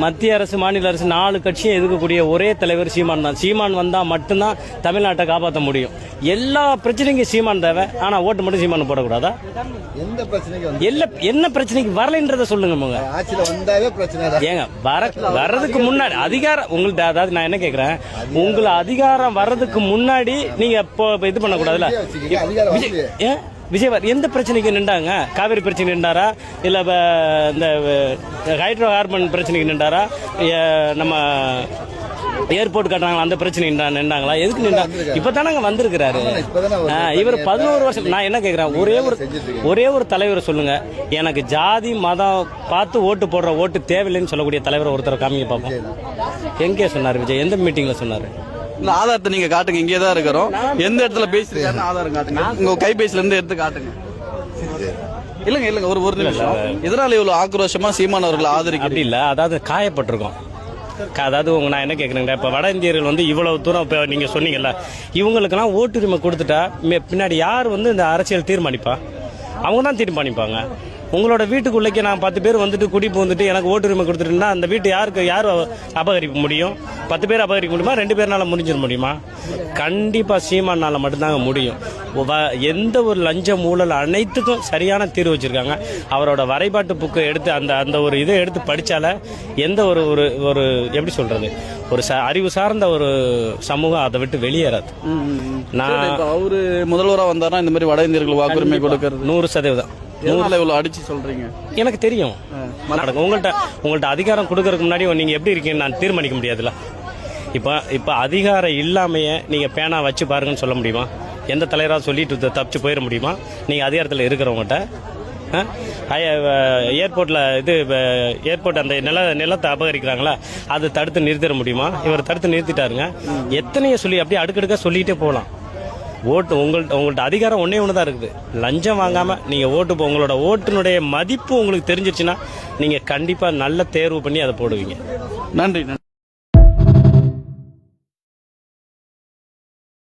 மத்திய அரசு மாநில அரசு 4 கட்சியும் எதிர்க்கக்கூடிய ஒரே தலைவர் சீமான் தான். சீமான் வந்தா மட்டும்தான் தமிழ்நாட்டை காப்பாற்ற முடியும். எல்லா பிரச்சனைக்கும் சீமான் தேவை. ஆனா ஓட்டு மட்டும் சீமான் போடக்கூடாதா? எந்த பிரச்சனைக்கு என்ன பிரச்சனைக்கு வரலைன்றத சொல்லுங்க. ஆட்சியில வந்தாவே பிரச்சனை ஏங்க வர்றதுக்கு முன்னாடி அதிகாரம் உங்கள்ட்ட, அதாவது நான் என்ன கேக்குறேன், உங்களை அதிகாரம் வர்றதுக்கு முன்னாடி நீங்க இது பண்ணக்கூடாதுல்ல. விஜய் எந்த பிரச்சனைக்கு நின்றாங்க? காவிரி பிரச்சனை நின்றாரா, இல்ல இந்த ஹைட்ரோ கார்பன் பிரச்சனைக்கு நின்றாரா, நம்ம ஏர்போர்ட் கட்டுறாங்களா அந்த பிரச்சனை நின்றாங்களா? எதுக்கு நின்றாங்க? இப்பதானங்க வந்திருக்கிறாரு இவர் 11 வருஷம். நான் என்ன கேக்குறேன், ஒரே ஒரு தலைவர் சொல்லுங்க, எனக்கு ஜாதி மதம் பார்த்து ஓட்டு போடுற ஓட்டு தேவையில்லைன்னு சொல்லக்கூடிய தலைவர் ஒருத்தர் காமிங்க பார்ப்போம். எங்கே சொன்னாரு விஜய்? எந்த மீட்டிங்ல சொன்னாரு? இந்த ஆதாரத்தை நீங்க காட்டுங்க. இங்கே தான் இருக்கிறோம். எந்த இடத்துல பேசுறீங்க ஆதாரம் காட்டுங்க. உங்க கைபேசியில இருந்து எடுத்து காட்டுங்க. இல்லங்க ஒரு நிமிஷம். எதனால இவ்வளவு ஆக்ரோஷமா சீமான் அவர்களை ஆதரிக்க? அப்படி இல்ல, அதாவது காயப்பட்டிருக்கோம். அதாவது நான் என்ன கேட்குறேங்க, இப்போ வட இந்தியர்கள் வந்து இவ்வளவு தூரம் இப்போ நீங்கள் சொன்னீங்கல்ல, இவங்களுக்கெல்லாம் ஓட்டுரிமை கொடுத்துட்டா பின்னாடி யார் வந்து இந்த அரசியல் தீர்மானிப்பா? அவங்க தான் தீர்மானிப்பாங்க. உங்களோட வீட்டுக்குள்ளேக்கு நான் 10 பேர் வந்துட்டு குடிப்பு வந்துட்டு எனக்கு ஓட்டுரிமை கொடுத்துட்டுன்னா அந்த வீட்டு யார் அபகரிக்க முடியும்? 10 பேர் அபகரிக்க முடியுமா? 2 பேர்னால முடிஞ்சிட முடியுமா? கண்டிப்பா சீமானால மட்டும்தாங்க முடியும். எந்த ஒரு லஞ்சம் ஊழல் அனைத்துக்கும் சரியான தீர்வு வச்சிருக்காங்க. அவரோட வரைபாட்டு புக்கை எடுத்து அந்த ஒரு இதை எடுத்து படிச்சால எந்த ஒரு எப்படி சொல்றது, ஒரு அறிவு சார்ந்த ஒரு சமூகம் அதை விட்டு வெளியேறாது. நான் அவரு முதல்வராக வந்தாருன்னா இந்த மாதிரி வட இந்தியர்கள் வாக்குரிமை கொடுக்கறது 100%. அடிச்சு சொல்றீங்க. எனக்கு தெரியும். உங்கள்ட்ட அதிகாரம் கொடுக்கறதுக்கு முன்னாடி நீங்க எப்படி இருக்கீங்கன்னு நான் தீர்மானிக்க முடியாதுல்ல. இப்ப அதிகாரம் இல்லாமையே நீங்க பேனா வச்சு பாருங்கன்னு சொல்ல முடியுமா? எந்த தலைவராக சொல்லிட்டு தப்பிச்சு போயிட முடியுமா? நீங்க அதிகாரத்தில் இருக்கிறவங்ககிட்ட ஏர்போர்ட்ல ஏர்போர்ட் அந்த நிலத்தை அபகரிக்கிறாங்களா, அது தடுத்து நிறுத்திட முடியுமா? இவர் தடுத்து நிறுத்திட்டாருங்க. எத்தனையோ சொல்லி அப்படியே அடுக்கடுக்க சொல்லிட்டே போகலாம். ஓட்டு உங்கள்ட்ட அதிகாரம் ஒன்னே தான் இருக்குது. லஞ்சம் வாங்காம நீங்க உங்களோட ஓட்டுனுடைய மதிப்பு உங்களுக்கு தெரிஞ்சிருச்சுன்னா நீங்க கண்டிப்பா நல்ல தேர்வு பண்ணி அதை போடுவீங்க. நன்றி.